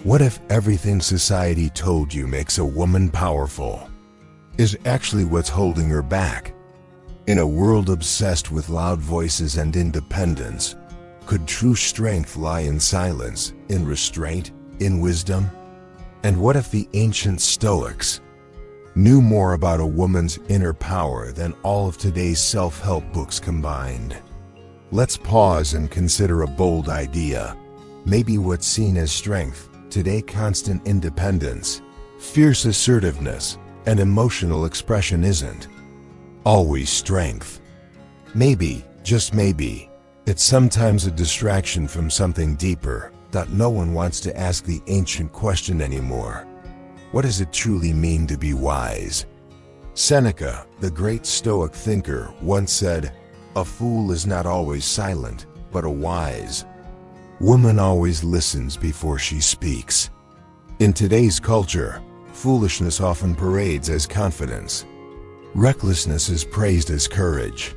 What if everything society told you makes a woman powerful is actually what's holding her back? In a world obsessed with loud voices and independence, could true strength lie in silence, in restraint, in wisdom? And what if the ancient Stoics knew more about a woman's inner power than all of today's self-help books combined? Let's pause and consider a bold idea. Maybe what's seen as strength today, constant independence, fierce assertiveness, and emotional expression isn't always strength. Maybe, just maybe, it's sometimes a distraction from something deeper, that no one wants to ask the ancient question anymore. What does it truly mean to be wise? Seneca, the great Stoic thinker, once said, "A fool is not always silent, but a wise woman always listens before she speaks." In today's culture, foolishness often parades as confidence. Recklessness is praised as courage.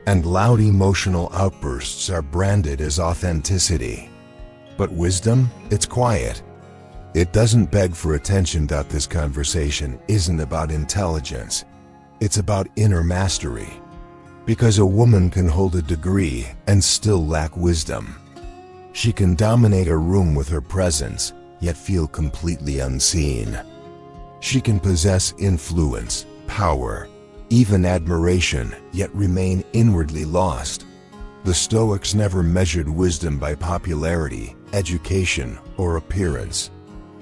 And loud emotional outbursts are branded as authenticity. But wisdom, it's quiet. It doesn't beg for attention. This conversation isn't about intelligence. It's about inner mastery. Because a woman can hold a degree and still lack wisdom. She can dominate a room with her presence, yet feel completely unseen. She can possess influence, power, even admiration, yet remain inwardly lost. The Stoics never measured wisdom by popularity, education, or appearance.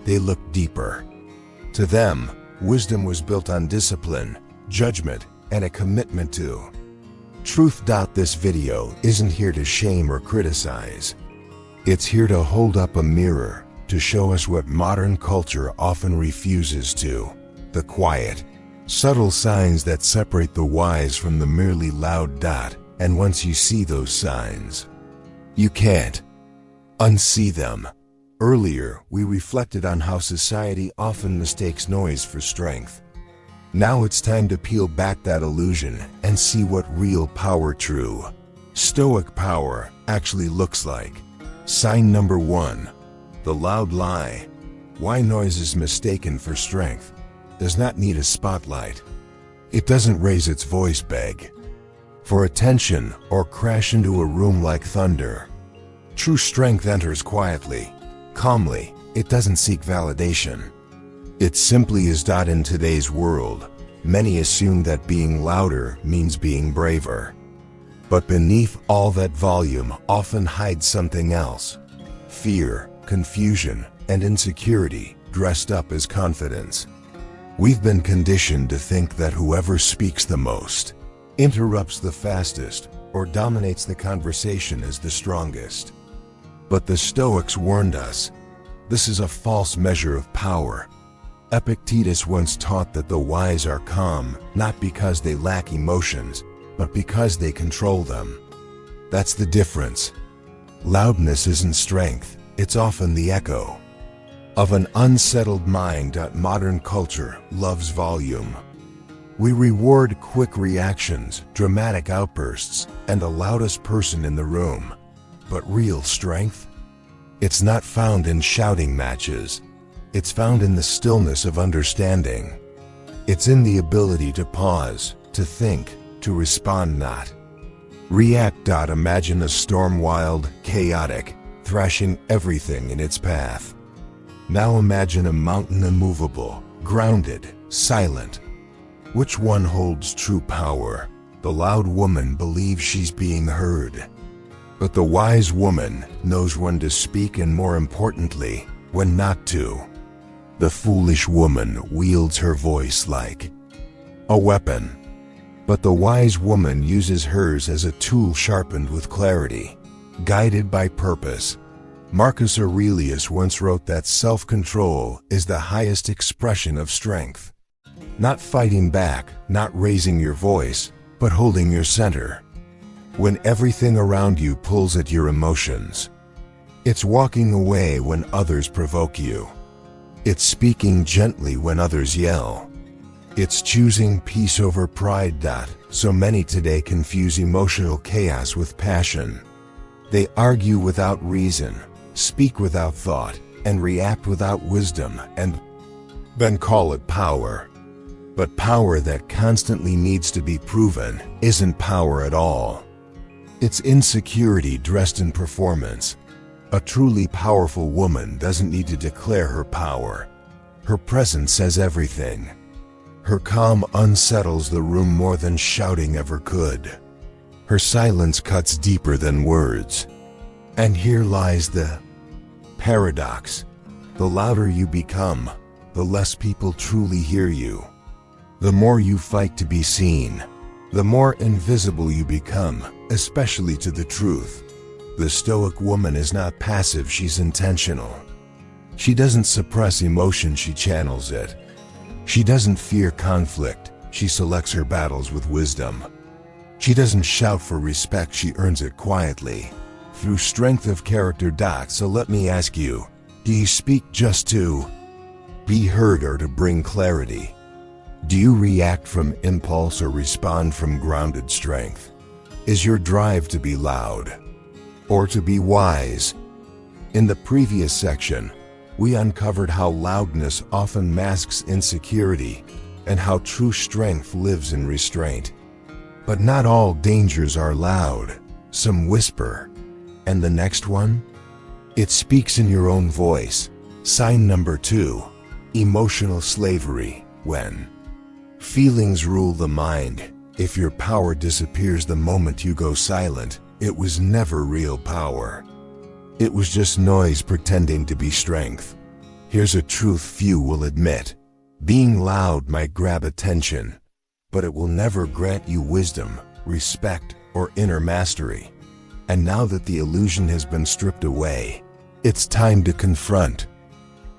They looked deeper. To them, wisdom was built on discipline, judgment, and a commitment to truth. This video isn't here to shame or criticize. It's here to hold up a mirror, to show us what modern culture often refuses to: the quiet, subtle signs that separate the wise from the merely loud. And once you see those signs, you can't unsee them. Earlier, we reflected on how society often mistakes noise for strength. Now it's time to peel back that illusion and see what real power, true Stoic power, actually looks like. Sign number 1. The loud lie. Why noise is mistaken for strength. Does not need a spotlight. It doesn't raise its voice, beg for attention, or crash into a room like thunder. True strength enters quietly, calmly. It doesn't seek validation. It simply is. In today's world, many assume that being louder means being braver. But beneath all that volume often hides something else: fear, confusion, and insecurity dressed up as confidence. We've been conditioned to think that whoever speaks the most, interrupts the fastest, or dominates the conversation is the strongest. But the Stoics warned us, this is a false measure of power. Epictetus once taught that the wise are calm, not because they lack emotions, but because they control them. That's the difference. Loudness isn't strength, it's often the echo of an unsettled mind. Modern culture loves volume. We reward quick reactions, dramatic outbursts, and the loudest person in the room. But real strength? It's not found in shouting matches. It's found in the stillness of understanding. It's in the ability to pause, to think, to respond, not react. Imagine a storm, wild, chaotic, thrashing everything in its path. Now imagine a mountain, immovable, grounded, silent. Which one holds true power? The loud woman believes she's being heard. But the wise woman knows when to speak and, more importantly, when not to. The foolish woman wields her voice like a weapon. But the wise woman uses hers as a tool sharpened with clarity, guided by purpose. Marcus Aurelius once wrote that self-control is the highest expression of strength. Not fighting back, not raising your voice, but holding your center. When everything around you pulls at your emotions. It's walking away when others provoke you. It's speaking gently when others yell. It's choosing peace over pride. So many today confuse emotional chaos with passion. They argue without reason, speak without thought, and react without wisdom and then call it power. But power that constantly needs to be proven isn't power at all. It's insecurity dressed in performance. A truly powerful woman doesn't need to declare her power. Her presence says everything. Her calm unsettles the room more than shouting ever could. Her silence cuts deeper than words. And here lies the paradox. The louder you become, the less people truly hear you. The more you fight to be seen, the more invisible you become, especially to the truth. The Stoic woman is not passive, she's intentional. She doesn't suppress emotion, she channels it. She doesn't fear conflict, she selects her battles with wisdom. She doesn't shout for respect, she earns it quietly, through strength of character. So let me ask you, do you speak just to be heard or to bring clarity? Do you react from impulse or respond from grounded strength? Is your drive to be loud or to be wise? In the previous section, we uncovered how loudness often masks insecurity and how true strength lives in restraint. But not all dangers are loud. Some whisper. And the next one? It speaks in your own voice. Sign number 2. Emotional slavery. When feelings rule the mind, if your power disappears the moment you go silent, it was never real power. It was just noise pretending to be strength. Here's a truth few will admit. Being loud might grab attention, but it will never grant you wisdom, respect, or inner mastery. And now that the illusion has been stripped away, it's time to confront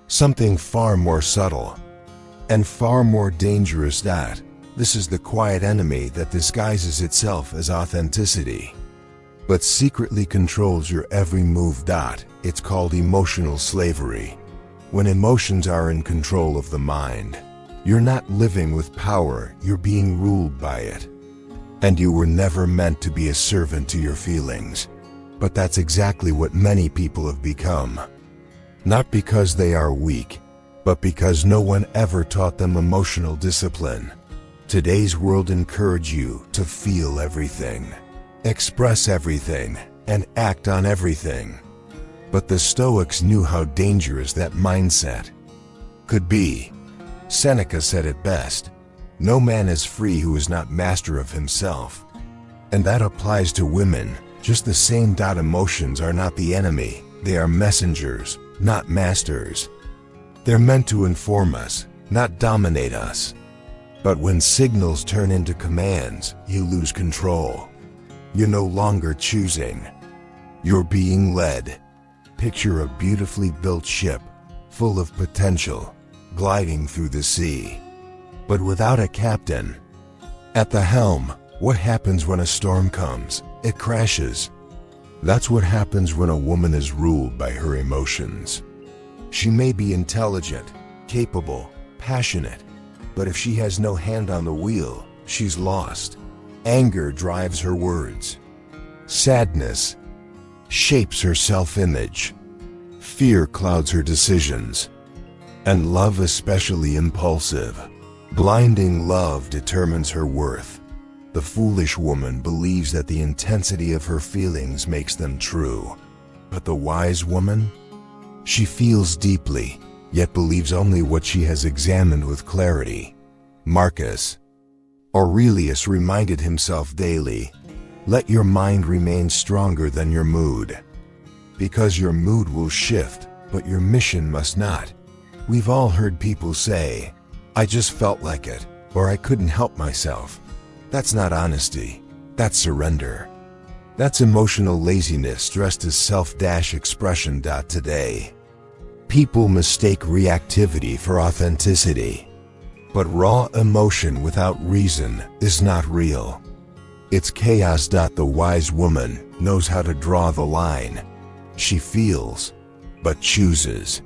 something far more subtle and far more dangerous. This is the quiet enemy that disguises itself as authenticity, but secretly controls your every move. It's called emotional slavery. When emotions are in control of the mind, you're not living with power, you're being ruled by it. And you were never meant to be a servant to your feelings. But that's exactly what many people have become. Not because they are weak, but because no one ever taught them emotional discipline. Today's world encourages you to feel everything, express everything, and act on everything. But the Stoics knew how dangerous that mindset could be. Seneca said it best, "No man is free who is not master of himself." And that applies to women, just the same. Emotions are not the enemy, they are messengers, not masters. They're meant to inform us, not dominate us. But when signals turn into commands, you lose control. You're no longer choosing. You're being led. Picture a beautifully built ship, full of potential, gliding through the sea, but without a captain at the helm. What happens when a storm comes? It crashes. That's what happens when a woman is ruled by her emotions. She may be intelligent, capable, passionate, but if she has no hand on the wheel, she's lost. Anger drives her words. Sadness shapes her self-image. Fear clouds her decisions. And love, especially impulsive, blinding love, determines her worth. The foolish woman believes that the intensity of her feelings makes them true. But the wise woman? She feels deeply, yet believes only what she has examined with clarity. Marcus Aurelius reminded himself daily, "Let your mind remain stronger than your mood." Because your mood will shift, but your mission must not. We've all heard people say, "I just felt like it," or "I couldn't help myself." That's not honesty. That's surrender. That's emotional laziness dressed as self-expression. Today, people mistake reactivity for authenticity. But raw emotion without reason is not real. It's chaos. The wise woman knows how to draw the line. She feels, but chooses.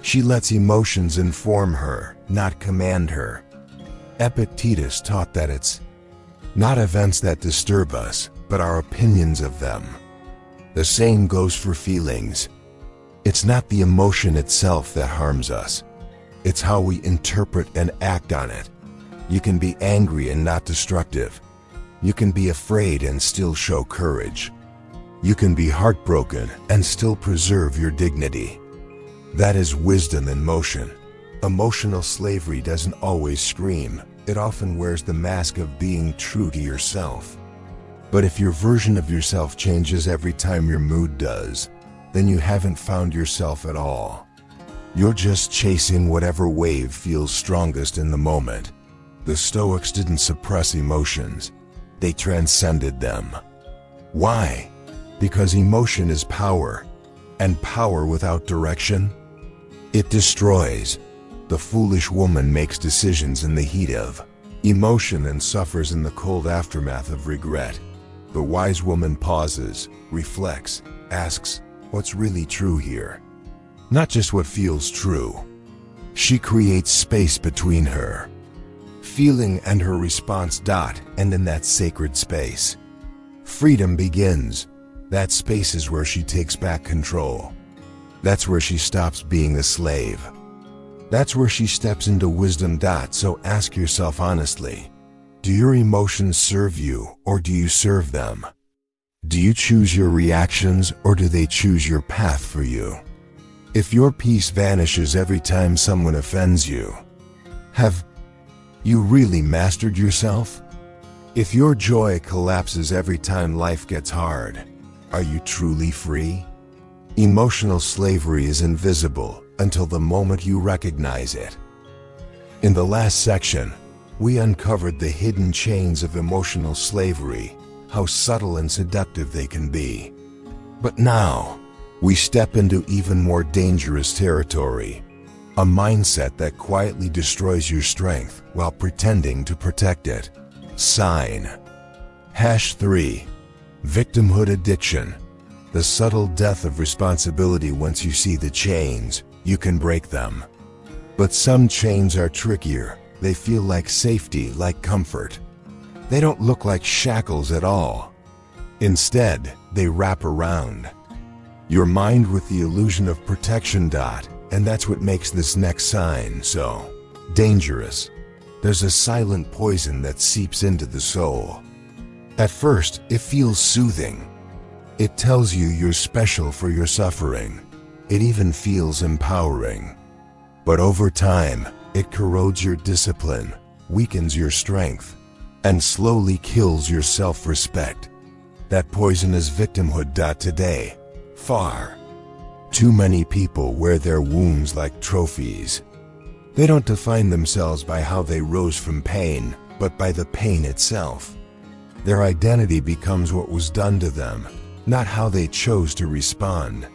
She lets emotions inform her, not command her. Epictetus taught that it's not events that disturb us, but our opinions of them. The same goes for feelings. It's not the emotion itself that harms us. It's how we interpret and act on it. You can be angry and not destructive. You can be afraid and still show courage. You can be heartbroken and still preserve your dignity. That is wisdom in motion. Emotional slavery doesn't always scream. It often wears the mask of being true to yourself. But if your version of yourself changes every time your mood does, then you haven't found yourself at all. You're just chasing whatever wave feels strongest in the moment. The Stoics didn't suppress emotions. They transcended them. Why? Because emotion is power, and power without direction, it destroys. The foolish woman makes decisions in the heat of emotion and suffers in the cold aftermath of regret. The wise woman pauses, reflects, asks, what's really true here? Not just what feels true. She creates space between her feeling and her response. And in that sacred space, freedom begins. That space is where she takes back control. That's where she stops being a slave. That's where she steps into wisdom. So ask yourself honestly, do your emotions serve you or do you serve them? Do you choose your reactions or do they choose your path for you? If your peace vanishes every time someone offends you, have you really mastered yourself? If your joy collapses every time life gets hard, are you truly free? Emotional slavery is invisible until the moment you recognize it. In the last section, we uncovered the hidden chains of emotional slavery, how subtle and seductive they can be. But now, we step into even more dangerous territory, a mindset that quietly destroys your strength while pretending to protect it. Sign #3. Victimhood addiction. The subtle death of responsibility. Once you see the chains, you can break them. But some chains are trickier. They feel like safety, like comfort. They don't look like shackles at all. Instead, they wrap around your mind with the illusion of protection. And that's what makes this next sign so dangerous. There's a silent poison that seeps into the soul. At first, it feels soothing. It tells you you're special for your suffering. It even feels empowering. But over time, it corrodes your discipline, weakens your strength, and slowly kills your self-respect. That poison is victimhood. Today, far too many people wear their wounds like trophies. They don't define themselves by how they rose from pain, but by the pain itself. Their identity becomes what was done to them, not how they chose to respond.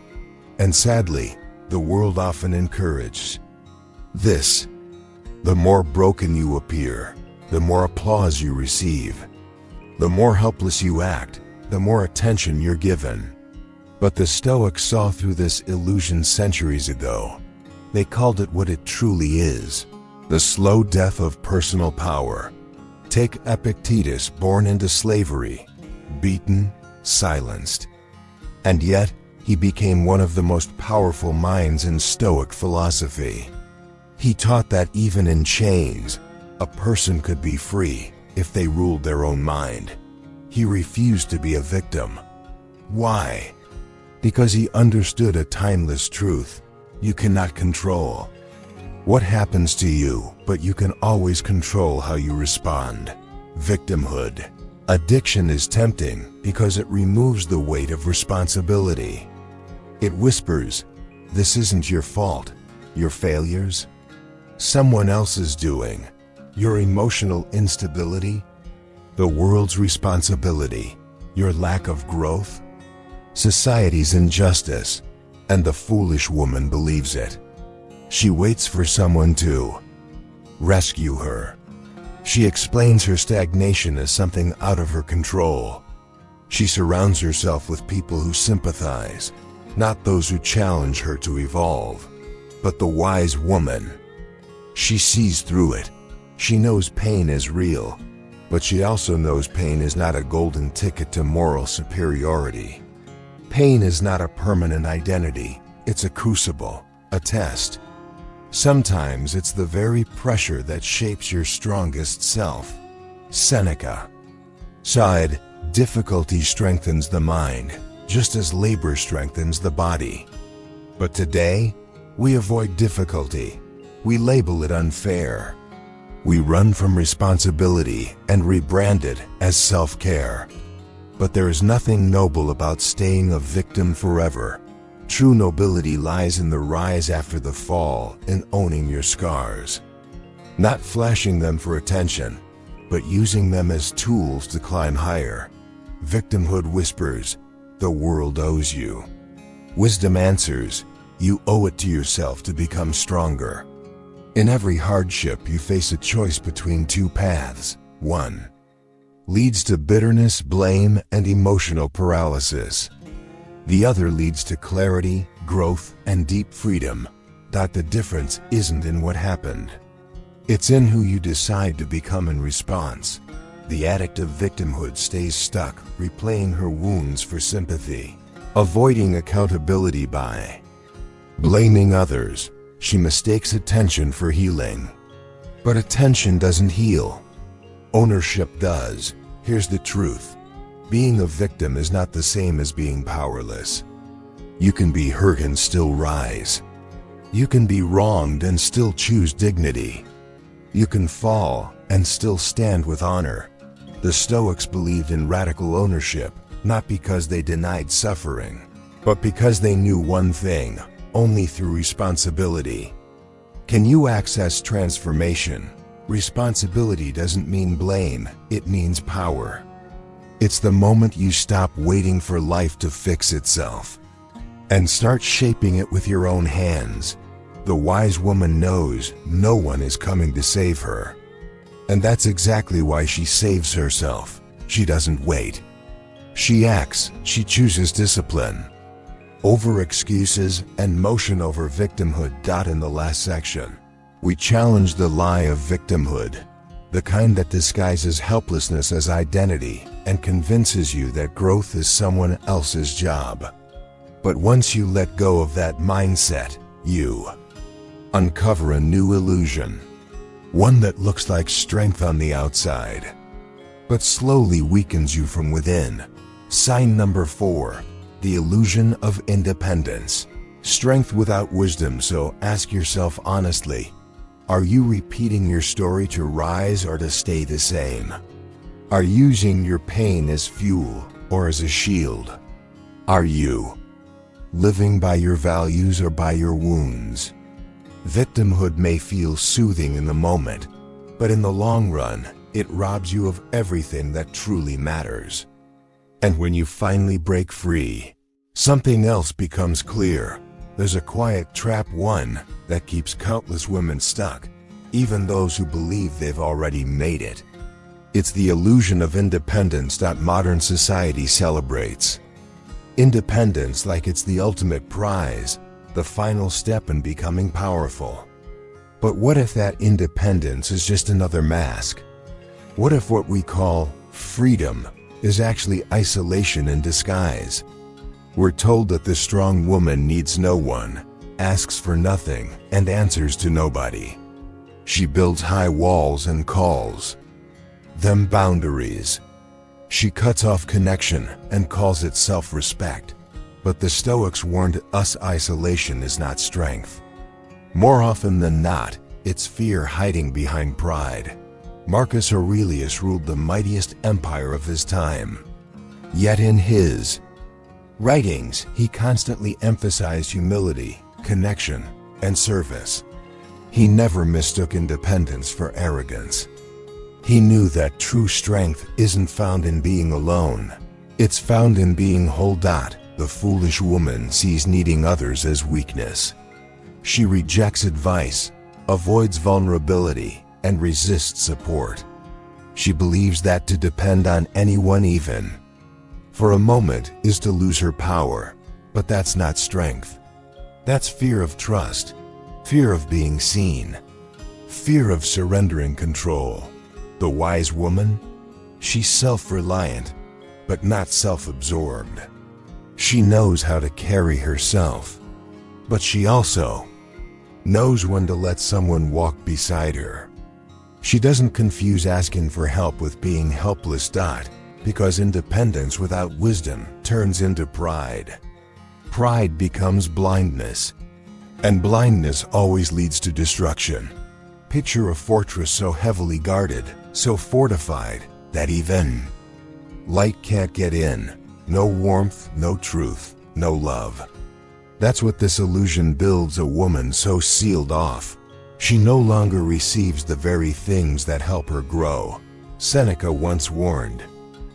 And sadly, the world often encourages this. The more broken you appear, the more applause you receive. The more helpless you act, the more attention you're given. But the Stoics saw through this illusion centuries ago. They called it what it truly is: the slow death of personal power. Take Epictetus, born into slavery, beaten, silenced. And yet, he became one of the most powerful minds in Stoic philosophy. He taught that even in chains, a person could be free if they ruled their own mind. He refused to be a victim. Why? Because he understood a timeless truth: you cannot control what happens to you, but you can always control how you respond. Victimhood addiction is tempting because it removes the weight of responsibility. It whispers, this isn't your fault, your failures, someone else's doing, your emotional instability, the world's responsibility, your lack of growth, society's injustice. And the foolish woman believes it. She waits for someone to rescue her. She explains her stagnation as something out of her control. She surrounds herself with people who sympathize, not those who challenge her to evolve. But the wise woman, she sees through it. She knows pain is real, but she also knows pain is not a golden ticket to moral superiority. Pain is not a permanent identity. it's a crucible, a test. Sometimes it's the very pressure that shapes your strongest self. Seneca said, "Difficulty strengthens the mind, just as labor strengthens the body." But today, we avoid difficulty. We label it unfair. We run from responsibility and rebrand it as self-care. But there is nothing noble about staying a victim forever. True nobility lies in the rise after the fall, in owning your scars. Not flashing them for attention, but using them as tools to climb higher. Victimhood whispers, "The world owes you." Wisdom answers, "You owe it to yourself to become stronger." In every hardship, you face a choice between two paths. One leads to bitterness, blame, and emotional paralysis. The other leads to clarity, growth, and deep freedom. The difference isn't in what happened. It's in who you decide to become in response. The addict of victimhood stays stuck, replaying her wounds for sympathy, avoiding accountability by blaming others. She mistakes attention for healing. But attention doesn't heal. Ownership does. Here's the truth. Being a victim is not the same as being powerless. You can be hurt and still rise. You can be wronged and still choose dignity. You can fall and still stand with honor. The Stoics believed in radical ownership, not because they denied suffering, but because they knew one thing: only through responsibility can you access transformation. Responsibility doesn't mean blame, it means power. It's the moment you stop waiting for life to fix itself and start shaping it with your own hands. The wise woman knows no one is coming to save her. And that's exactly why she saves herself. She doesn't wait. She acts, she chooses discipline over excuses and motion over victimhood. In the last section, we challenge the lie of victimhood, the kind that disguises helplessness as identity and convinces you that growth is someone else's job. But once you let go of that mindset, you uncover a new illusion, one that looks like strength on the outside, but slowly weakens you from within. Sign number 4. The illusion of independence. Strength without wisdom. So ask yourself honestly, are you repeating your story to rise or to stay the same? Are you using your pain as fuel or as a shield? Are you living by your values or by your wounds? Victimhood may feel soothing in the moment, but in the long run, it robs you of everything that truly matters. And when you finally break free, something else becomes clear. There's a quiet trap, one that keeps countless women stuck, even those who believe they've already made it. It's the illusion of independence that modern society celebrates. Independence like it's the ultimate prize, the final step in becoming powerful. But what if that independence is just another mask? What if what we call freedom is actually isolation in disguise? We're told that the strong woman needs no one, asks for nothing, and answers to nobody. She builds high walls and calls them boundaries. She cuts off connection and calls it self-respect. But the Stoics warned us isolation is not strength. More often than not, it's fear hiding behind pride. Marcus Aurelius ruled the mightiest empire of his time. Yet in his writings, he constantly emphasized humility, connection, and service. He never mistook independence for arrogance. He knew that true strength isn't found in being alone. It's found in being whole. The foolish woman sees needing others as weakness. She rejects advice, avoids vulnerability, and resists support. She believes that to depend on anyone, even for a moment, is to lose her power. But that's not strength. That's fear of trust, fear of being seen, fear of surrendering control. The wise woman? She's self-reliant, but not self-absorbed. She knows how to carry herself, But she also knows when to let someone walk beside her. She doesn't confuse asking for help with being helpless. Because independence without wisdom turns into pride. Pride becomes blindness, and blindness always leads to destruction. Picture a fortress so heavily guarded, so fortified, that even light can't get in. No warmth, no truth, no love. That's what this illusion builds: a woman so sealed off, she no longer receives the very things that help her grow. Seneca once warned,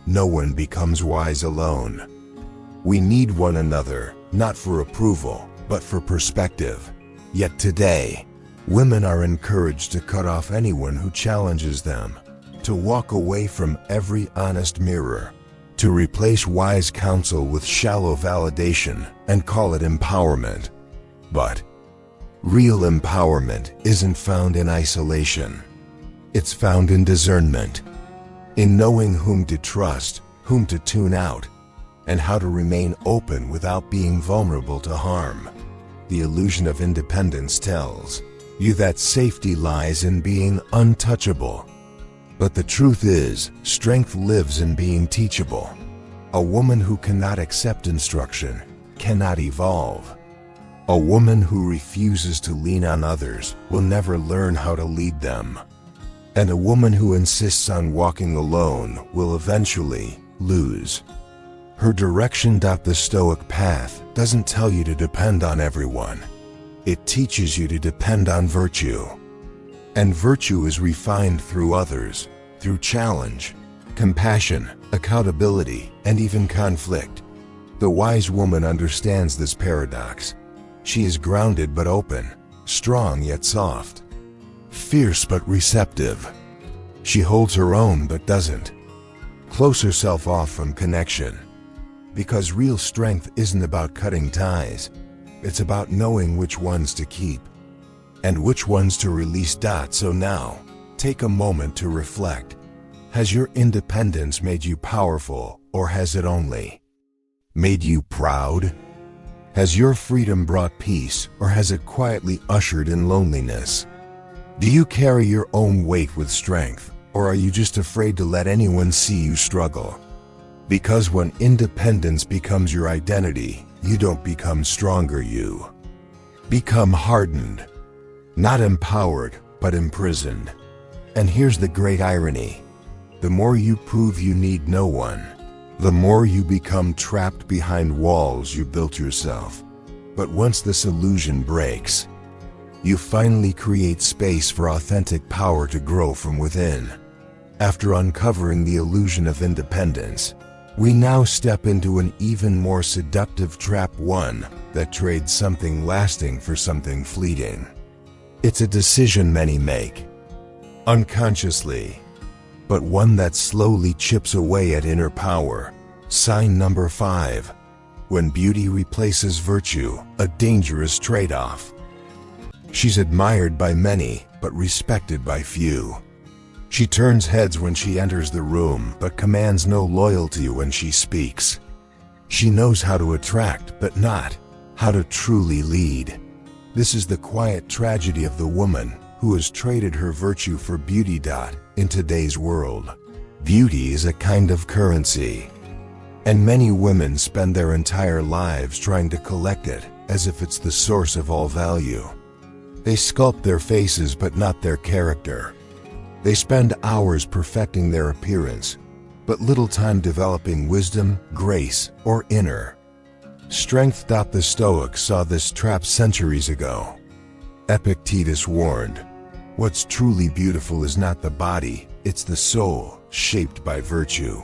"No one becomes wise alone." We need one another, not for approval, but for perspective. Yet today, women are encouraged to cut off anyone who challenges them, to walk away from every honest mirror, to replace wise counsel with shallow validation and call it empowerment. But real empowerment isn't found in isolation. It's found in discernment, in knowing whom to trust, whom to tune out, and how to remain open without being vulnerable to harm. The illusion of independence tells you that safety lies in being untouchable. But the truth is, strength lives in being teachable. A woman who cannot accept instruction cannot evolve. A woman who refuses to lean on others will never learn how to lead them. And a woman who insists on walking alone will eventually lose her direction. The Stoic path doesn't tell you to depend on everyone. It teaches you to depend on virtue. And virtue is refined through others, through challenge, compassion, accountability, and even conflict. The wise woman understands this paradox. She is grounded but open, strong yet soft, fierce but receptive. She holds her own but doesn't close herself off from connection. Because real strength isn't about cutting ties. It's about knowing which ones to keep and which ones to release. So now, take a moment to reflect. Has your independence made you powerful, or has it only made you proud? Has your freedom brought peace, or has it quietly ushered in loneliness? Do you carry your own weight with strength, or are you just afraid to let anyone see you struggle? Because when independence becomes your identity, you don't become stronger, you become hardened. Not empowered, but imprisoned. And here's the great irony. The more you prove you need no one, the more you become trapped behind walls you built yourself. But once this illusion breaks, you finally create space for authentic power to grow from within. After uncovering the illusion of independence, we now step into an even more seductive trap, one that trades something lasting for something fleeting. It's a decision many make, unconsciously, but one that slowly chips away at inner power. Sign number 5. When beauty replaces virtue, a dangerous trade-off. She's admired by many, but respected by few. She turns heads when she enters the room, but commands no loyalty when she speaks. She knows how to attract, but not how to truly lead. This is the quiet tragedy of the woman who has traded her virtue for beauty. In today's world, beauty is a kind of currency, and many women spend their entire lives trying to collect it as if it's the source of all value. They sculpt their faces but not their character. They spend hours perfecting their appearance, but little time developing wisdom, grace, or inner strength. The Stoics saw this trap centuries ago. Epictetus warned, "What's truly beautiful is not the body, it's the soul, shaped by virtue.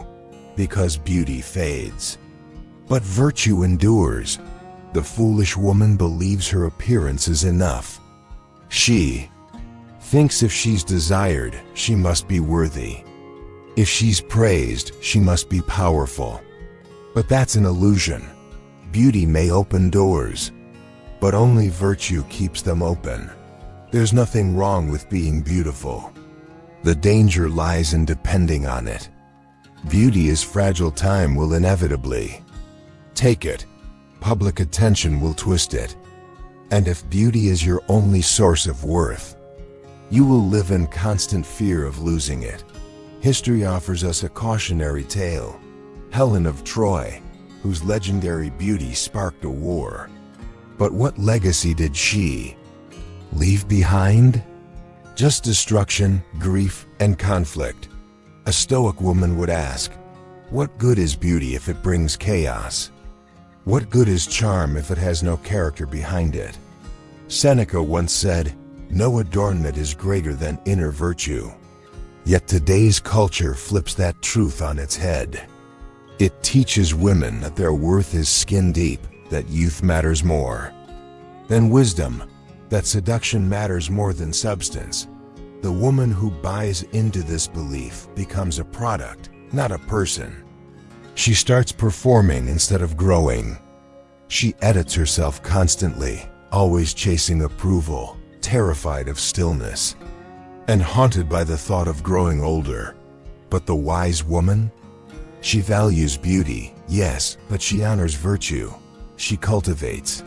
Because beauty fades, but virtue endures. The foolish woman believes her appearance is enough. She thinks if she's desired, she must be worthy. If she's praised, she must be powerful. But that's an illusion. Beauty may open doors, but only virtue keeps them open. There's nothing wrong with being beautiful. The danger lies in depending on it. Beauty is fragile. Time will inevitably take it. Public attention will twist it. And if beauty is your only source of worth, you will live in constant fear of losing it. History offers us a cautionary tale. Helen of Troy, whose legendary beauty sparked a war. But what legacy did she leave behind? Just destruction, grief, and conflict. A Stoic woman would ask, what good is beauty if it brings chaos? What good is charm if it has no character behind it? Seneca once said, no adornment is greater than inner virtue. Yet today's culture flips that truth on its head. It teaches women that their worth is skin deep, that youth matters more than wisdom, that seduction matters more than substance. The woman who buys into this belief becomes a product, not a person. She starts performing instead of growing. She edits herself constantly, always chasing approval, terrified of stillness, and haunted by the thought of growing older. But the wise woman? She values beauty, yes, but she honors virtue. She cultivates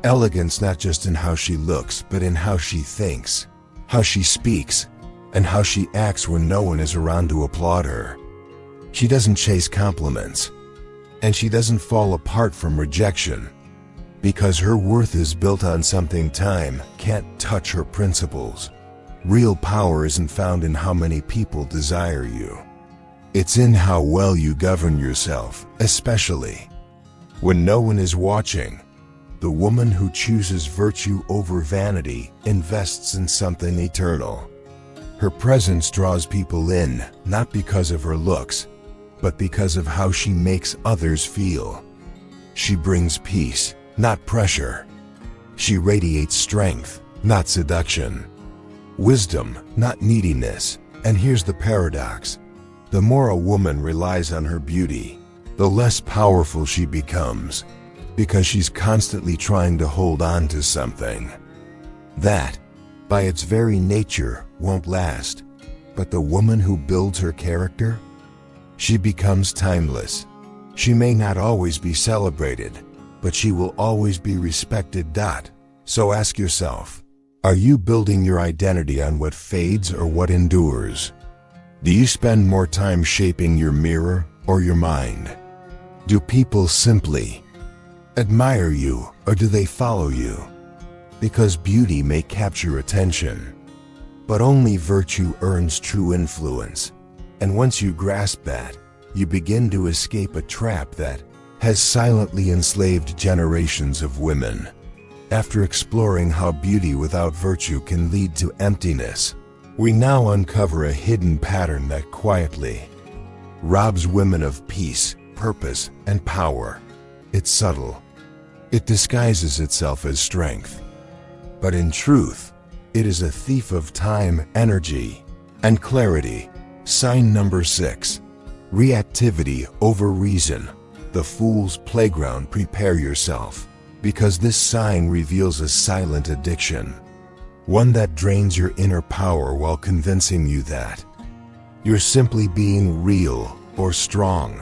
elegance not just in how she looks, but in how she thinks, how she speaks, and how she acts when no one is around to applaud her. She doesn't chase compliments, and she doesn't fall apart from rejection, because her worth is built on something time can't touch. Her principles. Real power isn't found in how many people desire you. It's in how well you govern yourself, especially when no one is watching. The woman who chooses virtue over vanity invests in something eternal. Her presence draws people in, not because of her looks, but because of how she makes others feel. She brings peace, not pressure. She radiates strength, not seduction. Wisdom, not neediness. And here's the paradox. The more a woman relies on her beauty, the less powerful she becomes, because she's constantly trying to hold on to something that, by its very nature, won't last. But the woman who builds her character, she becomes timeless. She may not always be celebrated, but she will always be respected. So ask yourself, are you building your identity on what fades or what endures? Do you spend more time shaping your mirror or your mind? Do people simply admire you, or do they follow you? Because beauty may capture attention, but only virtue earns true influence. And once you grasp that, you begin to escape a trap that has silently enslaved generations of women. After exploring how beauty without virtue can lead to emptiness, we now uncover a hidden pattern that quietly robs women of peace, purpose, and power. It's subtle. It disguises itself as strength. But in truth, it is a thief of time, energy, and clarity. Sign number 6. Reactivity over reason. The fool's playground. Prepare yourself, because this sign reveals a silent addiction. One that drains your inner power while convincing you that you're simply being real or strong.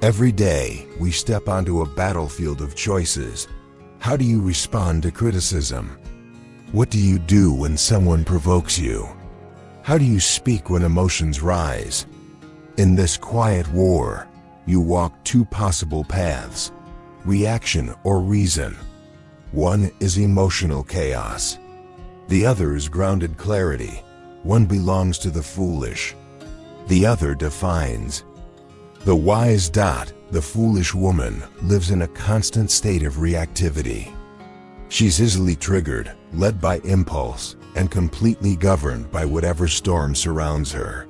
Every day, we step onto a battlefield of choices. How do you respond to criticism? What do you do when someone provokes you? How do you speak when emotions rise? In this quiet war, you walk two possible paths: reaction or reason. One is emotional chaos. The other is grounded clarity. One belongs to the foolish. The other defines the wise. The foolish woman lives in a constant state of reactivity. She's easily triggered, led by impulse, and completely governed by whatever storm surrounds her.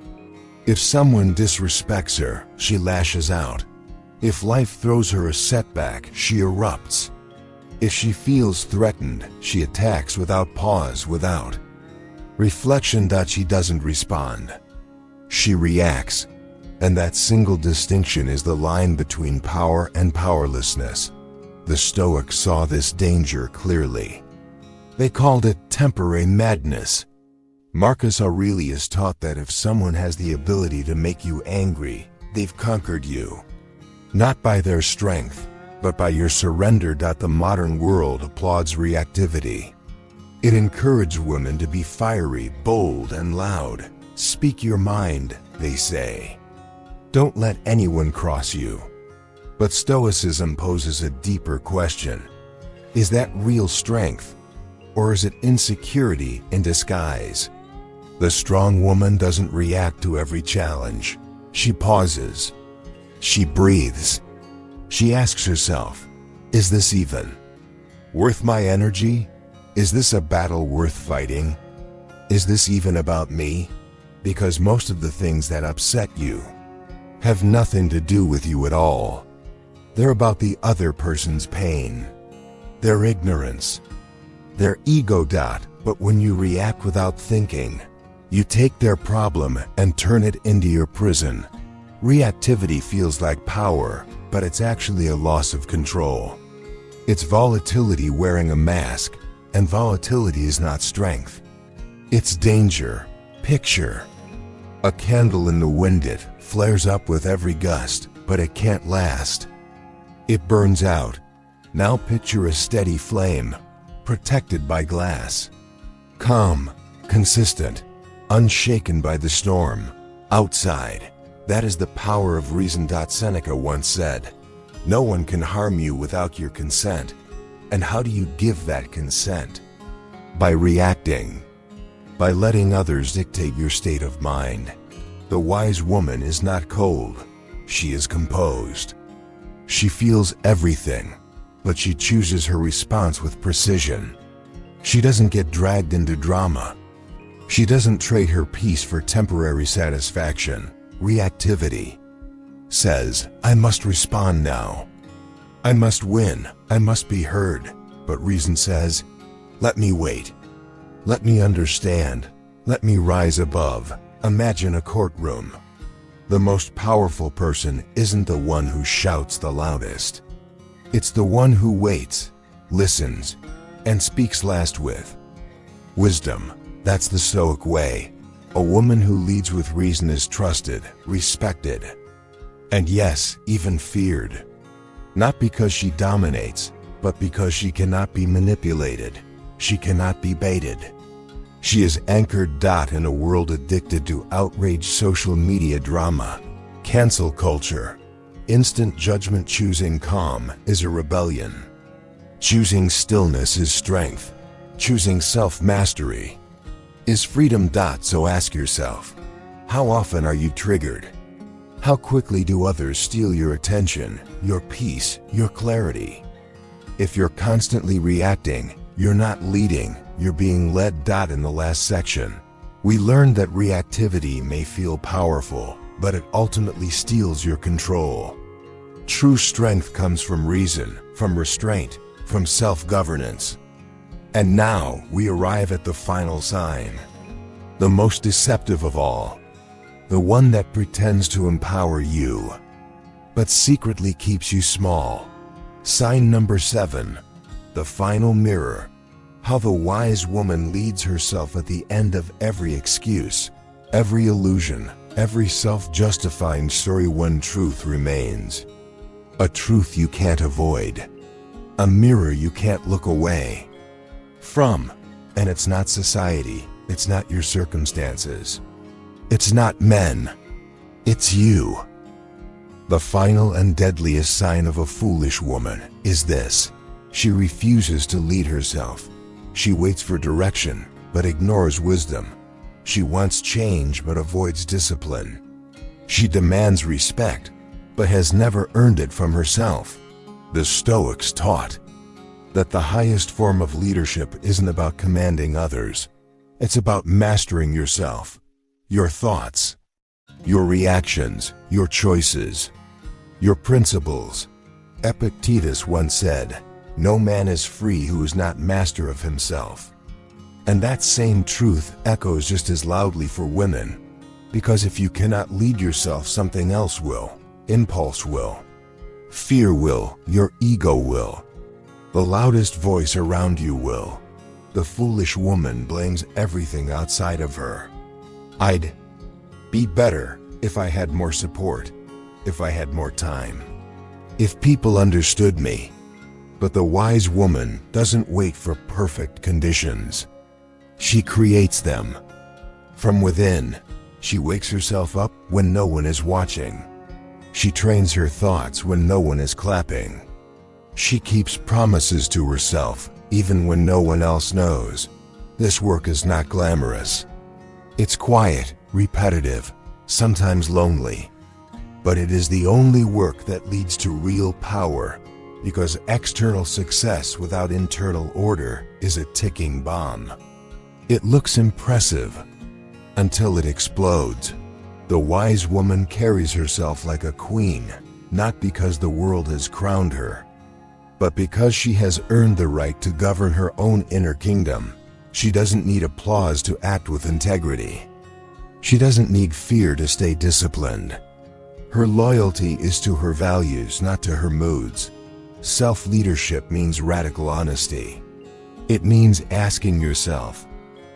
If someone disrespects her, she lashes out. If life throws her a setback, she erupts. If she feels threatened, she attacks without pause, without reflection. She doesn't respond. She reacts. And that single distinction is the line between power and powerlessness. The Stoics saw this danger clearly. They called it temporary madness. Marcus Aurelius taught that if someone has the ability to make you angry, they've conquered you. Not by their strength, but by your surrender. The modern world applauds reactivity. It encourages women to be fiery, bold, and loud. Speak your mind, they say. Don't let anyone cross you. But Stoicism poses a deeper question. Is that real strength? Or is it insecurity in disguise? The strong woman doesn't react to every challenge. She pauses. She breathes. She asks herself, is this even worth my energy? Is this a battle worth fighting? Is this even about me? Because most of the things that upset you have nothing to do with you at all. They're about the other person's pain, their ignorance, their ego. But when you react without thinking, you take their problem and turn it into your prison. Reactivity feels like power, but it's actually a loss of control. It's volatility wearing a mask, and volatility is not strength. It's danger. Picture a candle in the wind. It flares up with every gust, but it can't last. It burns out. Now picture a steady flame, protected by glass. Calm, consistent, unshaken by the storm. Outside. That is the power of reason. Seneca once said, no one can harm you without your consent. And how do you give that consent? By reacting. By letting others dictate your state of mind. The wise woman is not cold. She is composed. She feels everything, but she chooses her response with precision. She doesn't get dragged into drama. She doesn't trade her peace for temporary satisfaction. Reactivity says, I must respond now. I must win. I must be heard. But reason says, let me wait. Let me understand. Let me rise above. Imagine a courtroom. The most powerful person isn't the one who shouts the loudest. It's the one who waits, listens, and speaks last with wisdom. That's the Stoic way. A woman who leads with reason is trusted, respected, and yes, even feared. Not because she dominates, but because she cannot be manipulated. She cannot be baited. She is anchored. In a world addicted to outraged social media drama, cancel culture, instant judgment, choosing calm is a rebellion. Choosing stillness is strength. Choosing self-mastery is freedom. So ask yourself, how often are you triggered? How quickly do others steal your attention, your peace, your clarity? If you're constantly reacting, you're not leading, you're being led. In the last section, we learned that reactivity may feel powerful, but it ultimately steals your control. True strength comes from reason, from restraint, from self-governance. And now we arrive at the final sign. The most deceptive of all. The one that pretends to empower you, but secretly keeps you small. Sign number 7. The final mirror. How the wise woman leads herself at the end of every excuse, every illusion, every self-justifying story. One truth remains. A truth you can't avoid. A mirror you can't look away from. And it's not society. It's not your circumstances. It's not men. It's you. The final and deadliest sign of a foolish woman is this. She refuses to lead herself. She waits for direction, but ignores wisdom. She wants change, but avoids discipline. She demands respect, but has never earned it from herself. The Stoics taught that the highest form of leadership isn't about commanding others. It's about mastering yourself, your thoughts, your reactions, your choices, your principles. Epictetus once said, no man is free who is not master of himself. And that same truth echoes just as loudly for women. Because if you cannot lead yourself, something else will. Impulse will. Fear will. Your ego will. The loudest voice around you will. The foolish woman blames everything outside of her. I'd be better if I had more support, if I had more time, if people understood me. But the wise woman doesn't wait for perfect conditions. She creates them. From within, she wakes herself up when no one is watching. She trains her thoughts when no one is clapping. She keeps promises to herself, even when no one else knows. This work is not glamorous. It's quiet, repetitive, sometimes lonely. But it is the only work that leads to real power, because external success without internal order is a ticking bomb. It looks impressive until it explodes. The wise woman carries herself like a queen, not because the world has crowned her, but because she has earned the right to govern her own inner kingdom. She doesn't need applause to act with integrity. She doesn't need fear to stay disciplined. Her loyalty is to her values, not to her moods. Self-leadership means radical honesty. It means asking yourself,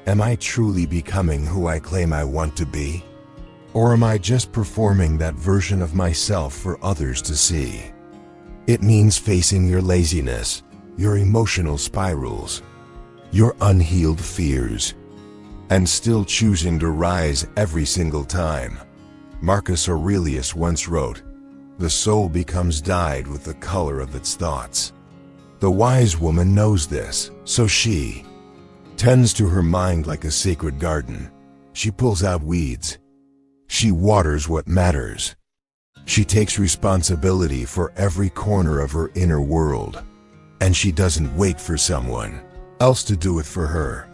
am I truly becoming who I claim I want to be? Or am I just performing that version of myself for others to see? It means facing your laziness, your emotional spirals, your unhealed fears, and still choosing to rise every single time. Marcus Aurelius once wrote, "The soul becomes dyed with the color of its thoughts." The wise woman knows this, so she tends to her mind like a sacred garden. She pulls out weeds. She waters what matters. She takes responsibility for every corner of her inner world. And she doesn't wait for someone else to do it for her.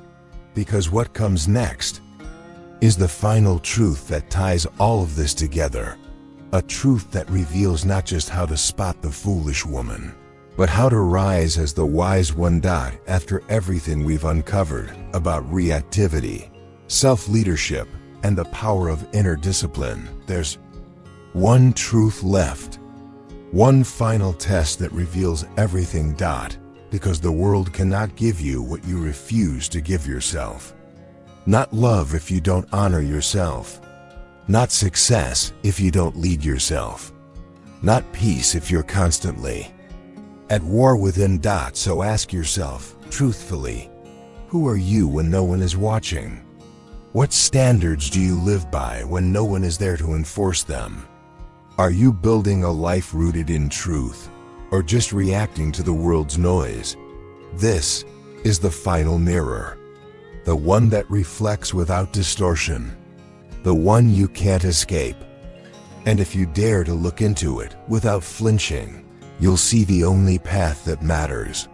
Because what comes next is the final truth that ties all of this together. A truth that reveals not just how to spot the foolish woman, but how to rise as the wise one. After everything we've uncovered about reactivity, self-leadership, and the power of inner discipline, there's one truth left. One final test that reveals everything. Because the world cannot give you what you refuse to give yourself. Not love if you don't honor yourself. Not success if you don't lead yourself. Not peace if you're constantly at war within. So ask yourself, truthfully, who are you when no one is watching? What standards do you live by when no one is there to enforce them? Are you building a life rooted in truth, or just reacting to the world's noise? This is the final mirror. The one that reflects without distortion. The one you can't escape. And if you dare to look into it without flinching, you'll see the only path that matters.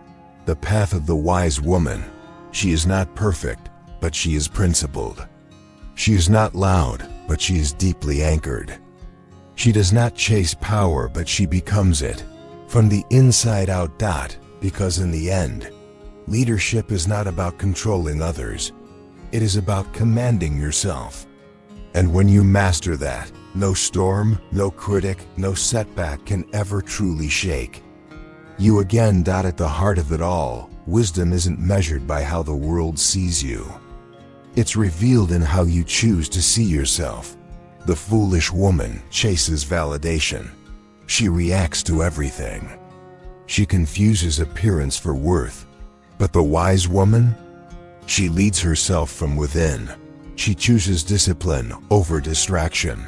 The path of the wise woman. She is not perfect, but she is principled. She is not loud, but she is deeply anchored. She does not chase power, but she becomes it. From the inside out. Because in the end, leadership is not about controlling others. It is about commanding yourself. And when you master that, no storm, no critic, no setback can ever truly shake you again. At the heart of it all, wisdom isn't measured by how the world sees you. It's revealed in how you choose to see yourself. The foolish woman chases validation. She reacts to everything. She confuses appearance for worth. But the wise woman? She leads herself from within. She chooses discipline over distraction,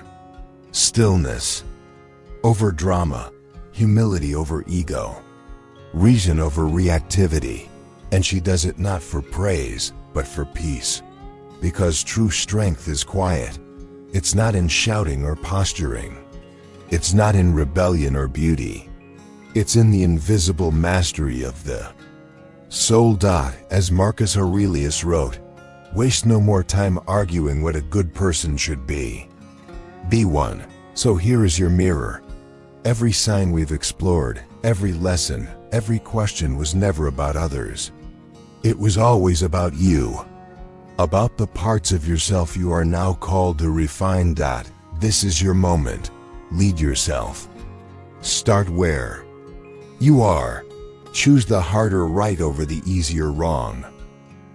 stillness over drama, humility over ego, reason over reactivity. And she does it not for praise, but for peace. Because true strength is quiet. It's not in shouting or posturing. It's not in rebellion or beauty. It's in the invisible mastery of the soul. As Marcus Aurelius wrote, waste no more time arguing what a good person should be. Be one. So here is your mirror. Every sign we've explored, every lesson, every question was never about others. It was always about you. About the parts of yourself you are now called to refine. This is your moment. Lead yourself. Start where you are. Choose the harder right over the easier wrong.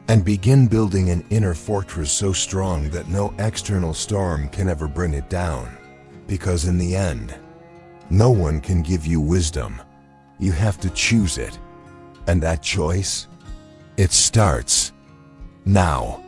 And begin building an inner fortress so strong that no external storm can ever bring it down. Because in the end, No one can give you wisdom. You have to choose it. And that choice? It starts now.